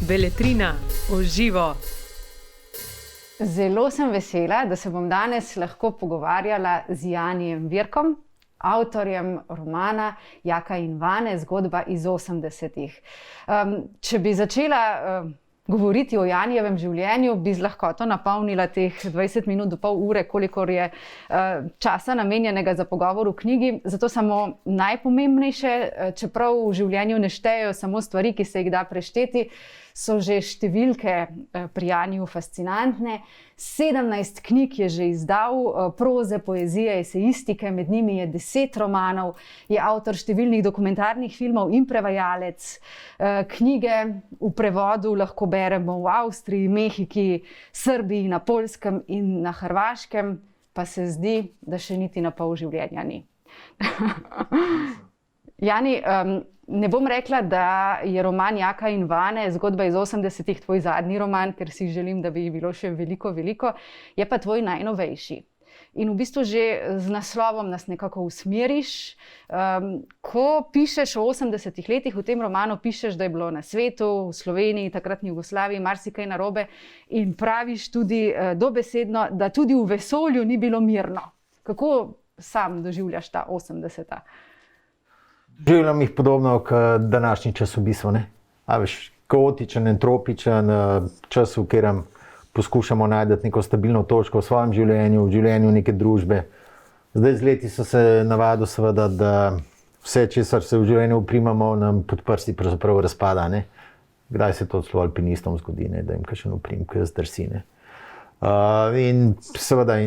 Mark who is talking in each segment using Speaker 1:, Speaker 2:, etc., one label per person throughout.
Speaker 1: Beletrina v živo.
Speaker 2: Zelo sem vesela, da se bom danes lahko pogovarjala z Janijem Virkom, avtorjem romana Jaka in Vane, zgodba iz 80-ih. Če bi začela govoriti o Janijevem življenju, bi z lahkoto napolnila teh 20 minut do pol ure, kolikor je časa namenjenega za pogovor v knjigi. Zato samo najpomembnejše, čeprav v življenju ne štejejo samo stvari, ki se jih da prešteti, so že številke pri Janiju fascinantne. 17 knjig je že izdal, proze, poezije, esejistike, med njimi je 10 romanov, je avtor številnih dokumentarnih filmov in prevajalec. Knjige v prevodu lahko beremo v Avstriji, Mehiki, Srbiji, na Poljskem in na Hrvaškem, pa se zdi, da še niti na pol življenja ni. Jani, ne bom rekla, da je roman Jaka in Vane, zgodba iz 80-ih, tvoj zadnji roman, ker si želim, da bi jih bilo še veliko, je pa tvoj najnovejši. In v bistvu že z naslovom nas nekako usmeriš. Ko pišeš o 80-ih letih, v tem romanu pišeš, da je bilo na svetu, v Sloveniji, takratni Jugoslaviji, marsikaj narobe, in praviš tudi dobesedno, da tudi v vesolju ni bilo mirno. Kako sam doživljaš ta 80-ta?
Speaker 3: Doživljam jih podobno kot današnji čas v bistvu. Kaotičen, entropičen čas, v katerem poskušamo najti neko stabilno točko v svojem življenju, v življenju neke družbe. Zdaj z leti so se navadil seveda, da vse, česar se v življenju uprimamo, nam pod prsti pravzaprav razpada. Kdaj se to celo alpinistom zgodi, da jim kakšen uprimk zdrsi. In seveda,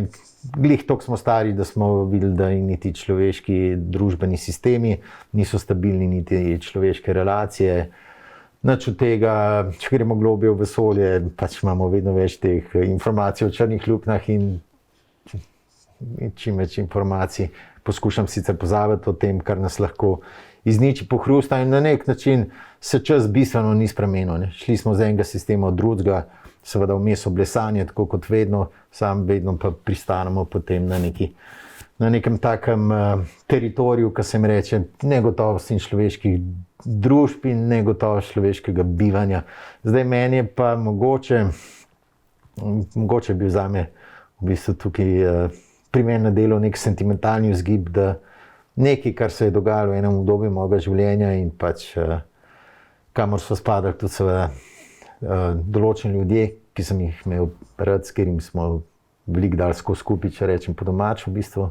Speaker 3: glih toliko smo stari, da smo videli, da niti človeški družbeni sistemi niso stabilni, niti človeške relacije. Nič od tega, če gremo globje v vesolje, pač imamo vedno več teh informacij o črnih luknjah in čim več informacij. Poskušam sicer pozabiti o tem, kar nas lahko izniči, pohrusta, in na nek način se čas bistveno ni spremenil. Šli smo z enega sistema od drugega, seveda vmes oblesanje, tako kot vedno, sam vedno pa pristanemo potem na nekem takem teritoriju, ki se jim reče negotovost in človeških družb in negotovost človeškega bivanja. Zdaj meni je pa mogoče je bil zame v bistvu tukaj pri meni na delu nek sentimentalni vzgib, da nekaj, kar se je dogajalo v enem obdobju mojega življenja in pač kamor so spadali tudi seveda določeni ljudje, ki sem jih imel rad, s katerimi smo veliko dali skupaj, če rečem po domač v bistvu,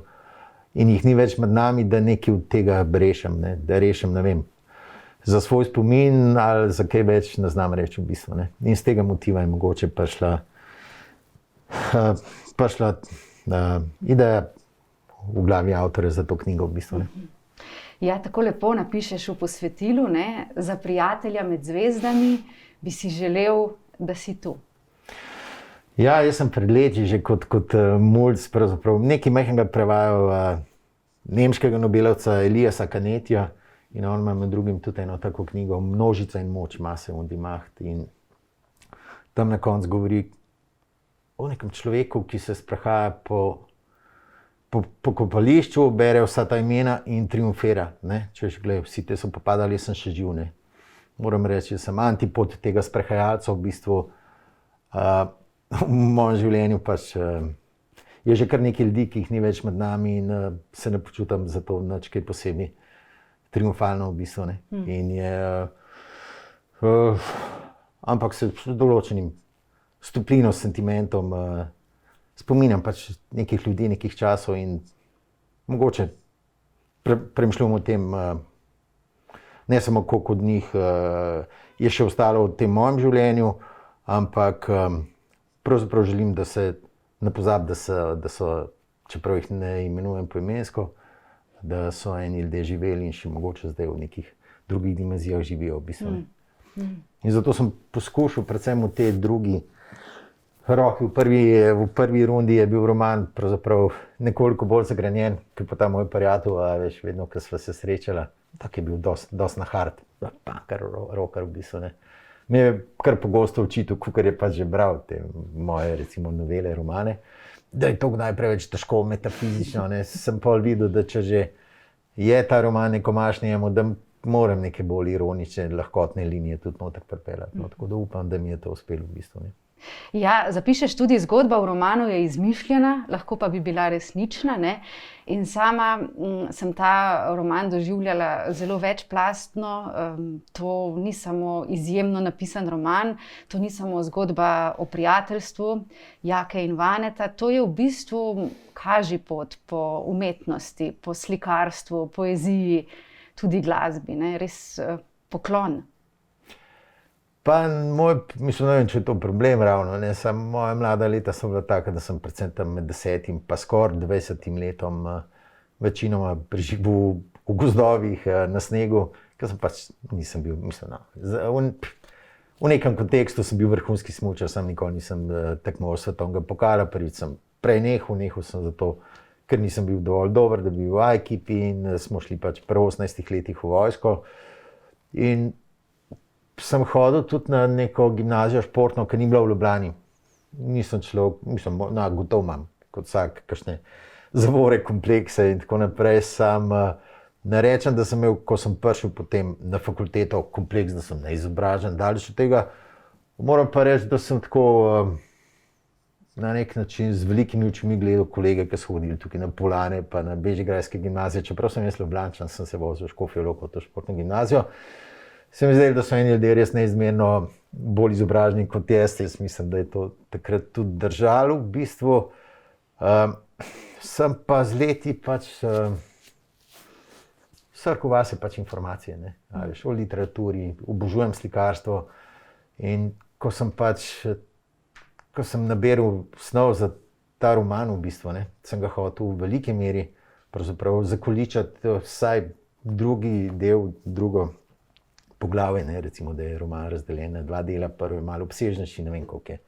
Speaker 3: in jih ni več med nami, da nekaj od tega rešim, da rešim, ne vem, za svoj spomin ali za kaj več ne znam reči v bistvu. In z tega motiva je mogoče prišla ideja v glavi avtorja za to knjigo v bistvu.
Speaker 2: Ja, tako lepo napišeš v posvetilu, za prijatelja med zvezdami bi si želel, da si tu.
Speaker 3: Ja, jaz sem pred leti že kot mulc pravzaprav nekaj majhnega prevajal nemškega nobelovca Eliasa Canetija, in on ima med drugim tudi eno tako knjigo Množica in moč, Masse und die Macht, in tam na koncu govori o nekem človeku, ki se sprehaja po kopališču, bere vsa ta imena in triumfira. Češ, glej, vsi te so popadali, jaz sem še živ. Moram reči, da sem antipod tega sprehajalca v bistvu. V mojem življenju pač je že kar nekaj ljudi, ki jih ni več med nami, in se ne počutam za to nič kaj posebej triumfalno v bistvu. In je, ampak se z določenim stoplino, sentimentom spominjam pač nekih ljudi, nekih časov, in mogoče premišljujem o tem, ne samo koliko od njih je še ostalo v tem mojem življenju, ampak pravzaprav želim, da se ne pozabi, da so, čeprav jih ne imenujem poimensko, da so eni ljudje živeli in še mogoče zdaj v nekih drugih dimenzijah živijo v bistvu. In zato sem poskušal predvsem v tej drugi roki, v prvi rundi je bil roman pravzaprav nekoliko bolj zagrenjen, kot pa ta moj prijatelj, veš, vedno, ko sva se srečala, tak je bil dost na hard, kar rocker v bistvu. Me je kar pogosto očitil, kakor je pač že bral te moje, recimo, novele, romane, da je to najpreveč težko metafizično. Sem pol videl, da če že je ta roman neko maš njemu, da moram neke bolj ironične, lahkotne linije tudi noter pripeljati. No, tako da upam, da mi je to uspelo v bistvu. Ne.
Speaker 2: Ja, zapišeš tudi, zgodba v romanu je izmišljena, lahko pa bi bila resnična. Ne? In sama sem ta roman doživljala zelo večplastno. To ni samo izjemno napisan roman, to ni samo zgodba o prijateljstvu Jake in Vaneta, to je v bistvu kažipot po umetnosti, po slikarstvu, poeziji, tudi glasbi, ne? Res poklon.
Speaker 3: Pa mislim, ne vem, če je to problem ravno. Moja mlada leta so bila taka, da sem predvsem tam med 10 in pa skoraj 20 letom večinoma preživel v gozdovih, na snegu, ker sem pač nisem bil, mislim, v nekem kontekstu sem bil vrhunski smučar, sam nikoli nisem tekmoval svetovnega pokala, prvič sem prej nehal sem zato, ker nisem bil dovolj dober, da bi bil v ekipi in smo šli pač pri 18 letih v vojsko. In sem hodil tudi na neko gimnazijo športno, ki ni bila v Ljubljani. Nisem človek, mislim, gotovo imam, kot vsak, kakšne zavore, komplekse in tako naprej. Ne rečem, da sem imel, ko sem prišel potem na fakulteto, kompleks, da sem neizobražen, daleč od tega. Moram pa reči, da sem tako na nek način z velikimi očmi gledal kolege, ki so hodili tukaj na Poljane pa na Bežigrajske gimnazije. Čeprav sem jaz Ljubljančan, sem se vozil v Škofjo Loko, to športno gimnazijo. Se mi zdelo, da so eni ljudje res neizmerno bolj izobraženi kot jaz. Jaz mislim, da je to takrat tudi držalo v bistvu. Sem pa z leti pač srkal vase pač informacije, ne? Veš, o literaturi, obožujem slikarstvo. In ko sem naberal snov za ta roman v bistvu, ne, sem ga hotel v veliki meri pravzaprav zakoličati vsaj drugo poglavje, ne, recimo, da je roman razdeljen na 2 dela, prvi je malo obsežnejši, ne vem koliko je,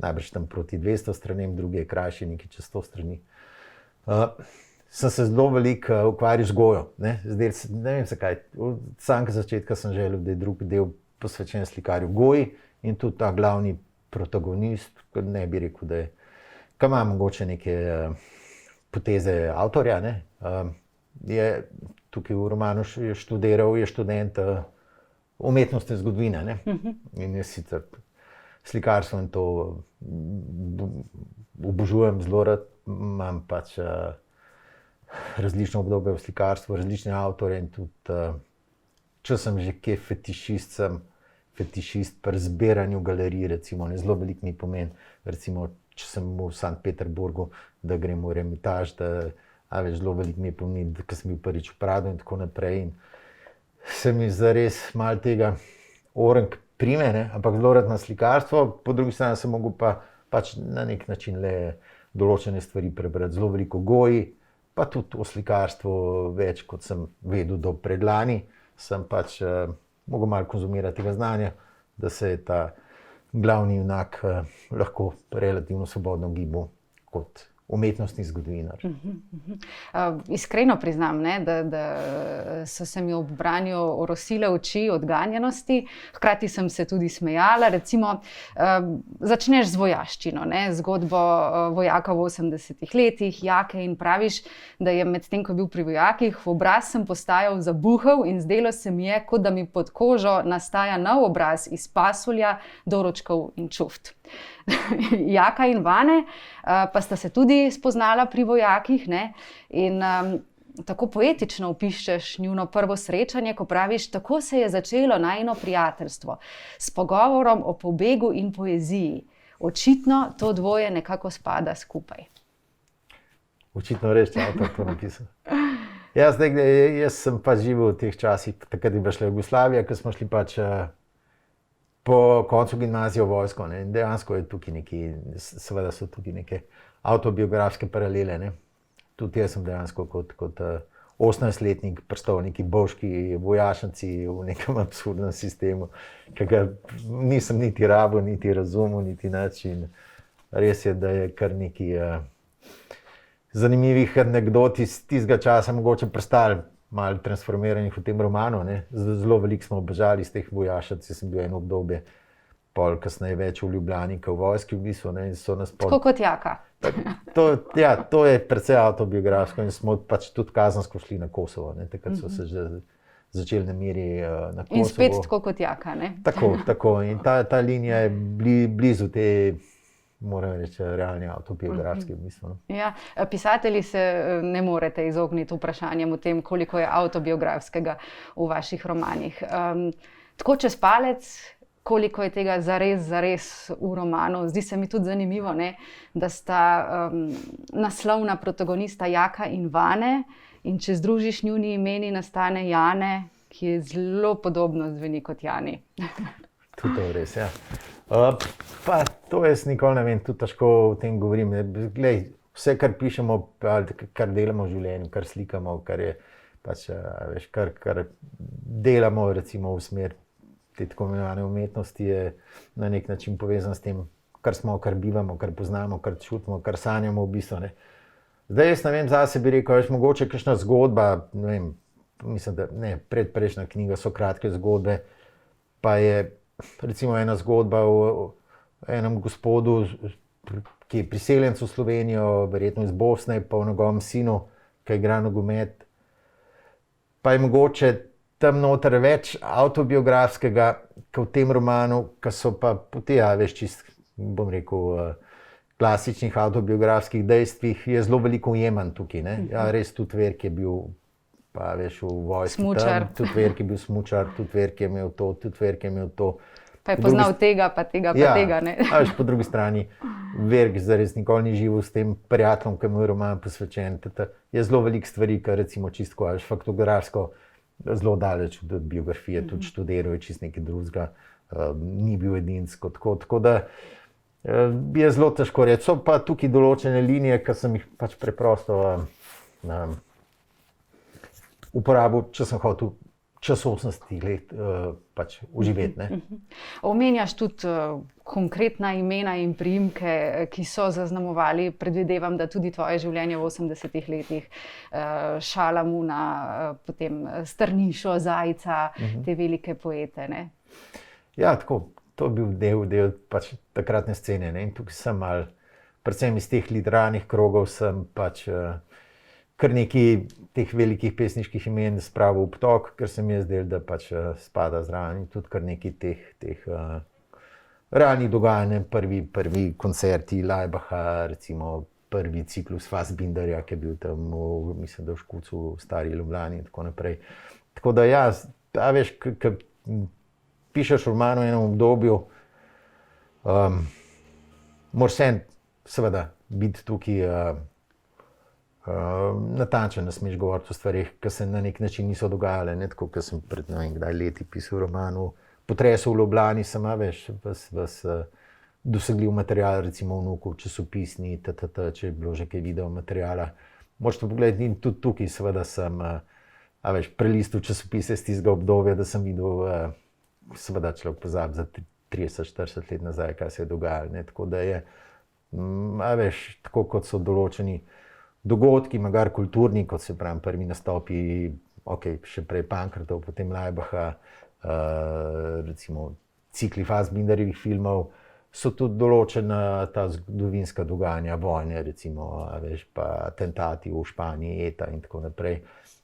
Speaker 3: najbrž tam proti 200 stranem, drugi je krajši, nekaj čez 100 strani. Sem se zelo veliko ukvarjal z gojo, ne vem zakaj, od samega začetka sem želel, da je drugi del posvečen slikarju goji in tudi ta glavni protagonist, ne bi rekel, da je, ki ima mogoče neke poteze avtorja, ne, je tukaj v romanu študiral, je študent umetnostne zgodovine, ne? In jaz sicer slikarstvo in to obožujem zelo rad, imam pač različne obdobje v slikarstvu, različne avtorje in tudi, če sem že kje fetišist, sem fetišist pri zbiranju galerij, recimo, ne, zelo veliko mi pomeni, recimo, če sem v Sankt Peterburgu, da grem v Eremitaž, zelo veliko mi pomeni, ker sem bil prvič v Pradu in tako naprej. In se mi zares malo tega orenk prime, ne? Ampak zelo rad na slikarstvo, po drugi strani sem mogel pa pač na nek način le določene stvari prebrati, zelo veliko goji, pa tudi o slikarstvu več, kot sem vedel do predlani, sem pač mogel malo konzumirati tega znanja, da se je ta glavni junak lahko relativno svobodno gibal kot umetnostni zgodovinar.
Speaker 2: Iskreno priznam, ne, da so se mi ob branju orosile oči od ganjenosti, hkrati sem se tudi smejala. Recimo, začneš z vojaščino, ne, zgodbo vojaka v 80 letih, Jake, in praviš, da je medtem, ko je bil pri vojakih, v obraz sem postajal zabuhal in zdelo se mi je, kot da mi pod kožo nastaja nov obraz iz pasulja, doručkov in čuft. Jaka in Vane pa sta se tudi spoznala pri vojakih, ne? In tako poetično opiščeš njuno prvo srečanje, ko praviš, tako se je začelo najino prijateljstvo s pogovorom o pobegu in poeziji. Očitno to dvoje nekako spada skupaj.
Speaker 3: Očitno res, če avtor to napisal. Jaz sem pač živel v teh časih, takrat je bila šla Jugoslavija, ko smo šli pač po koncu gimnazije v vojsko, ne? In dejansko je tukaj seveda so tukaj neke avtobiografske paralele, ne? Tudi jaz sem dejansko kot 18-letnik prestal v neki bovški vojašnici v nekem absurdnem sistemu, ki ga nisem niti rabil, niti razumel, niti nič. In res je, da je kar nekaj zanimivih anekdot iz tistega časa mogoče prestali, malo transformiranih v tem romanu, ne. Zelo veliko smo bežali iz teh vojašnic, sem bil eno obdobje, pol kasneje več v Ljubljani, kot v vojski v bistvu, ne, in so nas
Speaker 2: Tako kot Jaka.
Speaker 3: To je precej avtobiografsko in smo pač tudi kazensko šli na Kosovo, ne. Takrat so se že začeli nameri na Kosovo.
Speaker 2: In spet tako kot Jaka, ne?
Speaker 3: Tako. In ta linija je blizu te, moram reči, realni avtobiografski misli.
Speaker 2: Ja, pisatelji se ne morete izogniti vprašanjem o tem, koliko je avtobiografskega v vaših romanih. Tako čez palec, koliko je tega zares v romanu. Zdi se mi tudi zanimivo, ne, da sta naslovna protagonista Jaka in Vane, in če združiš njuni imeni, nastane Jane, ki je zelo podobno zveni kot Jani.
Speaker 3: Tudi to je res, ja. Pa to jaz nikoli ne vem, tudi težko o tem govorim. Glej, vse, kar pišemo, kar delamo v življenju, kar slikamo, kar je pač, veš, kar delamo recimo v smer te tako imenovane umetnosti, je na nek način povezan s tem, kar smo, kar bivamo, kar poznamo, kar čutimo, kar sanjamo v bistvu. Ne. Zdaj jaz ne vem, zase bi rekel, veš, mogoče kakšna zgodba, ne vem, mislim, da ne, predprejšnja knjiga so kratke zgodbe, pa je recimo ena zgodba o enem gospodu, ki je priseljenec v Slovenijo, verjetno iz Bosne, pa o njegovem sinu, ki igra nogomet. Pa je mogoče tam noter več avtobiografskega, kot v tem romanu, ki so pa poti, veš, čist, bom rekel, klasičnih avtobiografskih dejstvih, je zelo veliko ujeman tukaj. Ne? Ja, res tudi Verk je bil, pa veš, v vojski
Speaker 2: smučar.
Speaker 3: Tam, tudi Verk je bil smučar, tudi Verk je imel to, tudi Verk je imel to.
Speaker 2: Pa je poznal tega, pa tega, pa tega. Ne?
Speaker 3: A veš, po drugi strani, Verk zares nikoli ni živel s tem prijateljem, ki mu je roman posvečen. Je zelo veliko stvari, ki recimo čisto, veš, faktografsko, zelo daleč od biografije, tudi študiral je čisto nekaj drugega, ni bil edinsko. Tako da je zelo težko reči. So pa tukaj določene linije, ki sem jih pač preprosto uporabil, če sem hotel čas 80 let pač uživeti. Ne?
Speaker 2: Omenjaš tudi konkretna imena in priimke, ki so zaznamovali, predvidevam, da tudi tvoje življenje v 80 letih, Šalamuna, potem Strnišo, Zajca, te velike poete. Ne?
Speaker 3: Ja, tako. To je bil del pač takratne scene. Ne? In tukaj sem mal, predvsem iz teh literarnih krogov, sem pač kar nekaj teh velikih pesniških imen spravil v obtok, ker se mi je zdelo, da pač spada zraven. In tudi kar nekaj teh realnih dogajanj, prvi koncerti Lajbaha, recimo prvi ciklus Fassbinderja, ki je bil tam, mislim, da v Škucu, v Stari Ljubljani in tako naprej. Tako da ja, veš, pišeš roman v enem obdobju, moraš seveda biti tukaj natančen, ne smeš govoriti o stvarih, ki se na nek način niso dogajale. Ne tako, kot sem pred ne vem kdaj leti pisal roman o potresu v Ljubljani, sem, veš, ves dosegljiv material, recimo vnukov, časopisni, če je bilo že kaj video materiala. Moraš to pogledati in tudi tukaj seveda sem, veš, prelistal časopise iz tistega obdobja, da sem videl, seveda človek pozabi za 30-40 let nazaj, kaj se je dogajalo. Ne? Tako da je, veš, tako kot so določeni dogodki, magar kulturni, kot se pravi prvi nastopi, še prej Pankrtov, potem Lajbaha, recimo cikli Fassbinderjevih filmov, so tudi določena ta zgodovinska dogajanja, vojne, recimo, veš, pa atentati v Španiji, ETA in tako naprej.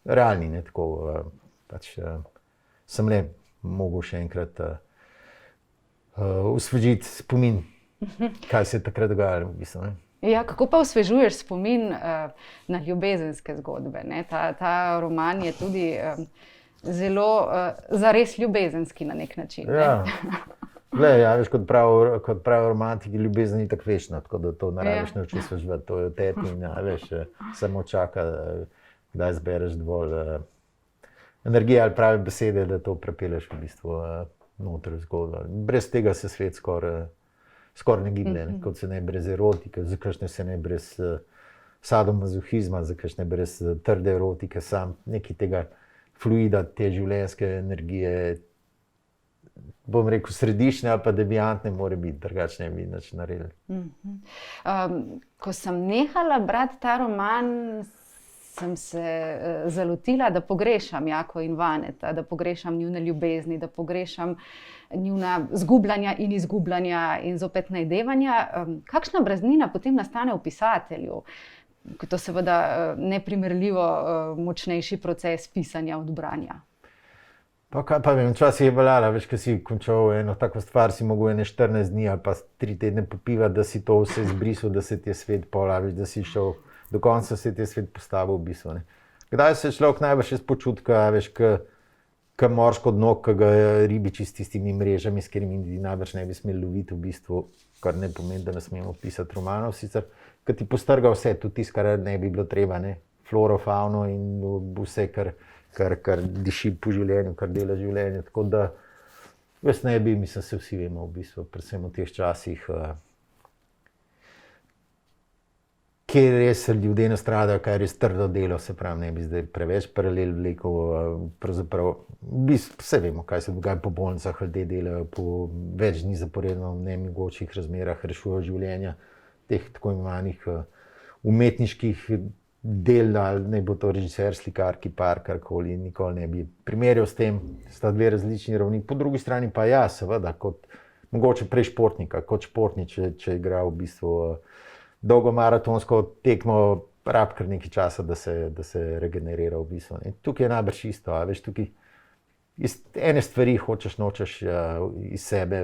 Speaker 3: Realni, ne, tako, pač sem le mogel še enkrat osvežiti spomin, kaj se je takrat dogajalo, v bistvu, ne.
Speaker 2: Ja, kako pa osvežuješ spomin na ljubezenske zgodbe? Ne? Ta roman je tudi zelo zares ljubezenski na nek način.
Speaker 3: Ja. Glej, ja, veš, kot pravi romantiki, ljubezen ni tako večna, tako da to ne rabiš naučiti osveževati, to je v tebi in veš, samo čaka, kdaj zbereš dovolj energije ali prave besede, da to prepelješ v bistvu noter v zgodbo. Brez tega se svet skoraj ne giblje, kot se ne brez erotike, zakaj se ne brez sadomazohizma, zakaj ne brez trde erotike, sam nekaj tega fluida, te življenjske energije, bom rekel, središčne ali pa deviantne more biti, drugače ne bi nič naredili.
Speaker 2: Ko sem nehala brati ta roman, sem se zalotila, da pogrešam Jako in Vaneta, da pogrešam njune ljubezni, da pogrešam njuna zgubljanja in izgubljanja in zopet najdevanja. Kakšna praznina potem nastane v pisatelju? To je seveda neprimerljivo močnejši proces pisanja od branja.
Speaker 3: Pa kaj pa vem, včasih je veljala, veš, ko si končal eno tako stvar, si mogel ene 14 dni ali pa 3 tedne popivati, da si to vse izbrisal, da se ti je svet polaviš, da si šel do konca, se ti je svet postavil v bistvu. Ne. Kdaj se človek najbolj še spočutka, veš, k morsko dno, k ga ribiči s tistimi mrežami, s katerimi najbrž ne bi smeli loviti v bistvu, kar ne pomeni, da ne smemo pisati romanov, sicer, ker ti postrga vse, tudi tisto, kar ne bi bilo treba, ne, floro, fauno in vse, kar diši po življenju, kar dela življenje. Tako da, jaz ne bi, mislim, se vsi vemo v bistvu, predvsem v teh časih, kjer res ljudje nastradajo, kaj je res trdo delo, se pravi, ne bi zdaj preveč paralel vlekel, pravzaprav, vse vemo, kaj se dogaja po bolnicah, ljudje delajo po več dni zaporedno v nemogočih razmerah, rešujejo življenja teh tako imenovanih umetniških del, ali ne bo to režiser, slikar, kipar, karkoli, nikoli ne bi primerjal s tem, sta dve različni ravni. Po drugi strani pa ja, seveda, kot mogoče prej športnika, kot športnik, če igra v bistvu dolgo maratonsko tekmo, rab kar nekaj časa, da se regenerira v bistvu. Ne. Tukaj je najbrž isto, a veš, tukaj iz ene stvari hočeš, nočeš iz sebe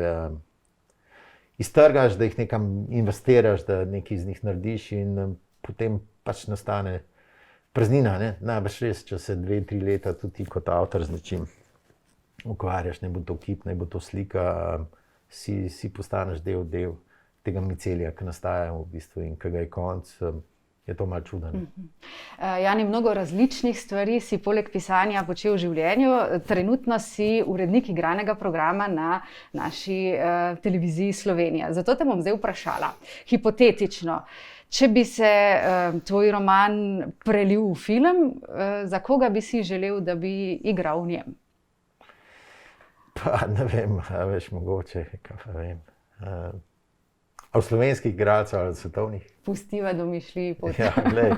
Speaker 3: iztrgaš, da jih nekam investiraš, da nekaj iz njih narediš in potem pač nastane praznina. Ne. Najbrž res, če se 2-3 leta tudi kot avtor z nečim ukvarjaš, ne bo to kip, ne bo to slika, si postaneš del tega micelija, ki nastaja v bistvu in ki ga je konc, je to malo čudno.
Speaker 2: Jani, mnogo različnih stvari si poleg pisanja počel v življenju. Trenutno si urednik igranega programa na naši televiziji Slovenija. Zato te bom zdaj vprašala, hipotetično, če bi se tvoj roman prelil v film, za koga bi si želel, da bi igral v njem?
Speaker 3: Pa ne vem, veš, mogoče, kaj pa vem. A v slovenskih igralcev ali svetovnih?
Speaker 2: Pustiva domišljiji pot.
Speaker 3: Ja, glej,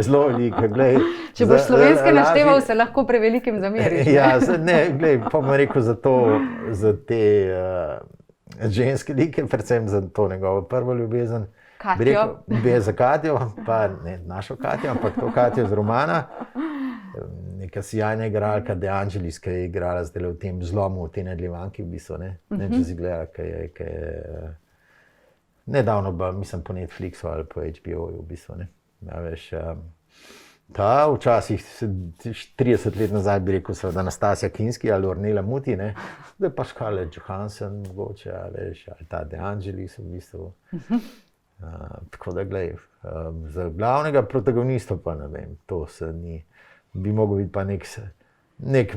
Speaker 3: zelo veliko, glej.
Speaker 2: Če boš slovenske našteval, se lahko prevelikim zameriš.
Speaker 3: Ja, ne, glej, pa bom rekel za te ženske like, predvsem za to njegovo prvo ljubezen.
Speaker 2: Katjo.
Speaker 3: Za Katjo, pa ne našo Katjo, ampak to Katjo z romana. Neka sijajna igralka, De Angelis, ki je igrala zdaj v tem zlomu, v tej nadaljevanki v bistvu, ne. Ne vem, če si gledala, ki je nedavno, mislim, po Netflixu ali po HBO-ju v bistvu, ne. Ja, veš, ta včasih, 30 let nazaj bi rekel, seveda Nastasja Kinski ali Ornella Muti, ne. Zdaj pa Scarlett Johansson mogoče, veš, ali ta De Angelis v bistvu. Tako da, glej, za glavnega protagonista pa ne vem, to se ni, bi mogel biti pa nek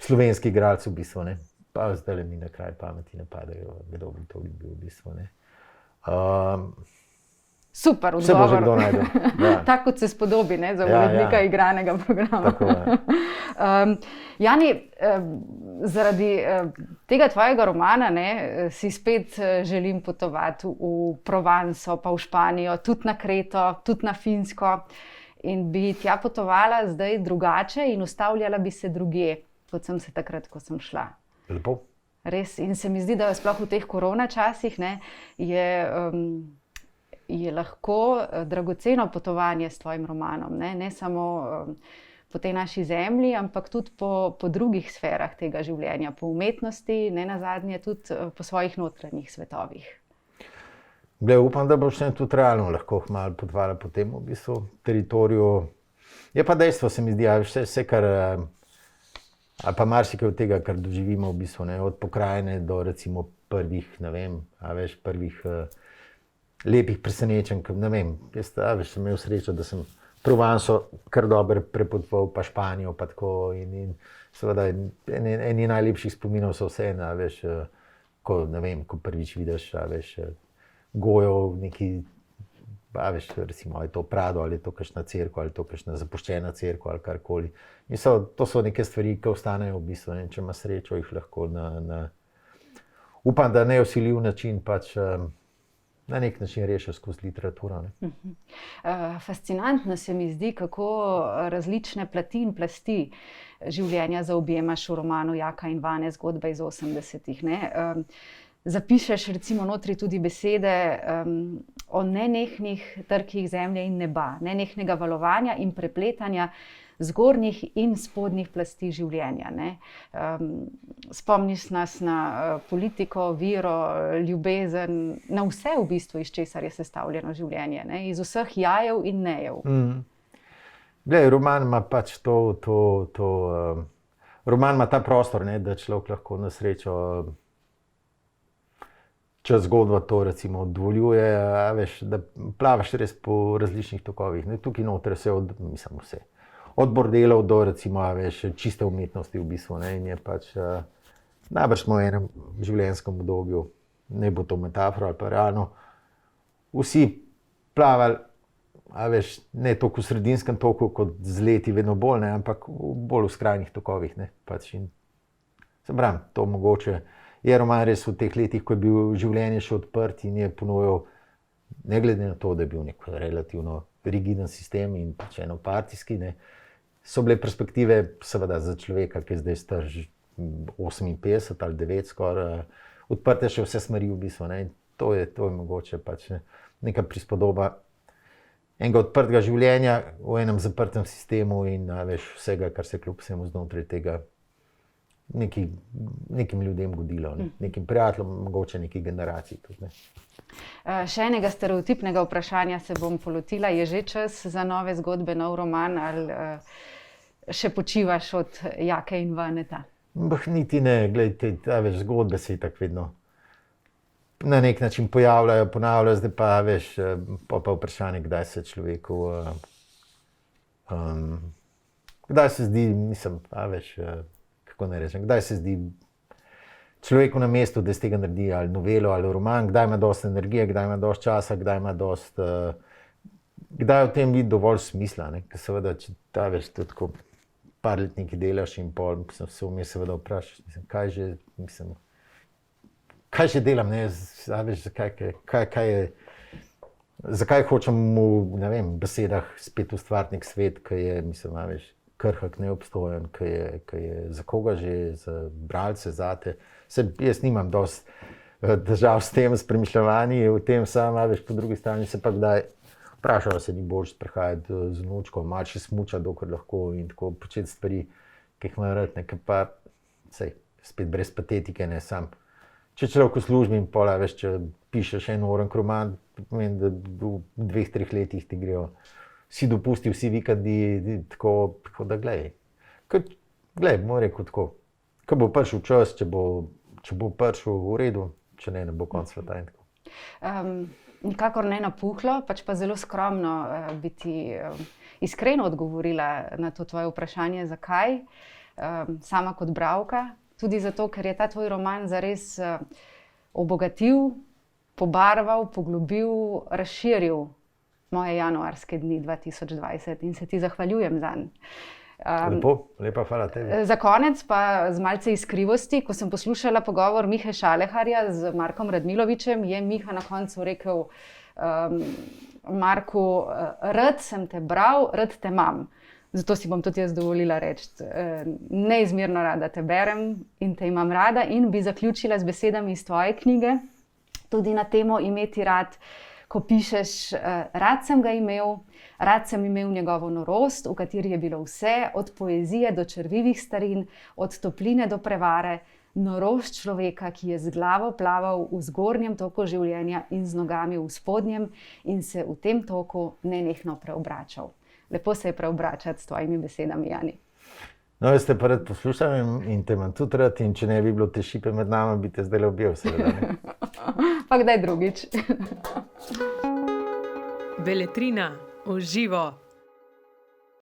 Speaker 3: slovenski igralec v bistvu, ne. Pa zdaj mi na kraj pameti ne padajo, kdo bi to bil v bistvu, ne.
Speaker 2: Super odgovor.
Speaker 3: Se bo že kdo najdel. Ja.
Speaker 2: Tako kot se spodobi, ne, za urednika igranega programa.
Speaker 3: Tako je.
Speaker 2: Jani, zaradi tega tvojega romana, ne, si spet želim potovati v Provanso, pa v Španijo, tudi na Kreto, tudi na Finsko. In bi tja potovala zdaj drugače in ustavljala bi se drugje, kot sem se takrat, ko sem šla.
Speaker 3: Lepo.
Speaker 2: Res. In se mi zdi, da sploh v teh korona časih, ne, je lahko dragoceno potovanje s tvojim romanom. Ne samo po tej naši zemlji, ampak tudi po drugih sferah tega življenja, po umetnosti, ne nazadnje tudi po svojih notranjih svetovih.
Speaker 3: Glej, upam, da boš tudi realno lahko malo potovala po tem v bistvu teritoriju. Je pa dejstvo, se mi zdi, vse kar, ali pa marsikaj od tega, kar doživimo v bistvu, ne, od pokrajine do recimo prvih, ne vem, prvih lepih presenečenj, ne vem, jaz sem imel srečo, da sem Provanso kar dobro prepotoval, pa Španijo, pa tako in seveda eni najlepših spominov so vseeno, ko, ne vem, ko prvič vidiš, gojo v neki, recimo, ali je to Prado, ali je to kakšna cerkev, ali je to kakšna zapuščena cerkev, ali karkoli. In to so neke stvari, ki ostanejo v bistvu, ne, če ima srečo, jih lahko upam, da ne vsiljiv način, pač na nek način rešijo skozi literaturo. Ne.
Speaker 2: Fascinantno se mi zdi, kako različne plati in plasti življenja zaobjemaš v romanu Jaka in Vane, zgodba iz 80-ih. zapišeš recimo notri tudi besede o nenehnih trkih zemlje in neba, nenehnega valovanja in prepletanja zgornjih in spodnjih plasti življenja. Spomniš nas na politiko, vero, ljubezen, na vse v bistvu, iz česar je sestavljeno življenje, ne? Iz vseh jajev in nejev.
Speaker 3: Roman ima pač roman ima ta prostor, ne, da človek lahko na srečo čez zgodbo to recimo dovoljuje, da plavaš res po različnih tokovih. Ne? Tukaj noter vse, vse. Od bordelov do recimo, čiste umetnosti v bistvu. Ne? In je pač, najbrž smo v enem življenjskem obdobju, ne bo to metafora ali pa realno, vsi plavali, ne toliko v sredinskem toku, kot z leti vedno bolj, ne? Ampak bolj v skrajnih tokovih. Ne? Pač in, se pravim, to mogoče je roman res v teh letih, ko je bil življenje še odprt in je ponujal, ne glede na to, da je bil nek relativno rigiden sistem in pač enopartijski, ne, so bile perspektive seveda za človeka, ki je zdaj star 58 ali 9 skoraj, odprte še vse smeri v bistvu. Ne. To je mogoče pač neka prispodoba enega odprtega življenja v enem zaprtem sistemu in vsega, kar se kljub vsemu znotraj tega nekim ljudem godilo, nekim prijateljem, mogoče neki generaciji tudi. Ne.
Speaker 2: Še enega stereotipnega vprašanja se bom polotila. Je že čas za nove zgodbe, nov roman ali še počivaš od Jake in Vaneta?
Speaker 3: Niti ne, glej, zgodbe se tako vedno na nek način pojavljajo, ponavljajo, zdaj pa vprašanje, kdaj se človeku, kdaj se zdi, kdaj se zdi človeku na mestu, da iz tega naredi ali novelo ali roman, kdaj ima dosti energije, kdaj ima dosti časa, kdaj je v tem vidi dovolj smisla. Ne? Ker seveda, če tudi tako par let nekaj delaš in pol, se vmes seveda vprašaš, kaj že delam, ne? Zakaj hočem v besedah spet ustvariti nek svet, ki je, krhak, neobstojen, ki je za koga že, za bralce, zate. Jaz nimam dosti težav s tem, s premišljevanji, v tem sam, po drugi strani se pa kdaj vprašam, se ni boljše sprehajati z vnučko, malo še smučati, dokler lahko in tako početi stvari, ki jih imam rad, nekaj pa, spet brez patetike, ne, sam. Če človek v službi in pola, če pišeš enoren roman, pomeni, da v 2-3 letih ti grejo vsi dopusti, vsi vikendi, tako da glej. Glej, bom rekel tako, ko bo prišel čas, če bo prišel v redu, če ne bo konc sveta in tako.
Speaker 2: Nikakor ne napuhlo, pač pa zelo skromno bi ti iskreno odgovorila na to tvoje vprašanje, zakaj. Sama kot bralka, tudi zato, ker je ta tvoj roman zares obogatil, pobarval, poglobil, razširil moje januarske dni 2020 in se ti zahvaljujem zanj.
Speaker 3: Lepa hvala tebi.
Speaker 2: Za konec pa z malce iskrivosti, ko sem poslušala pogovor Mihe Šaleharja z Markom Radmilovičem, je Miha na koncu rekel Marku, rad sem te bral, rad te imam. Zato si bom tudi jaz dovolila reči, neizmerno rada te berem in te imam rada, in bi zaključila z besedami iz tvoje knjige, tudi na temo Imeti rad. Ko pišeš, rad sem ga imel, rad sem imel njegovo norost, v kateri je bilo vse, od poezije do črvivih starin, od topline do prevare, norost človeka, ki je z glavo plaval v zgornjem toku življenja in z nogami v spodnjem in se v tem toku nenehno preobračal. Lepo se je preobračati s tvojimi besedami, Jani.
Speaker 3: No, jaz te pa rad poslušam in te imam tudi rad, in če ne bi bilo te šipe med nama, bi te zdaj objel, seveda. Ne?
Speaker 2: Pa kdaj drugič.
Speaker 1: Beletrina v živo.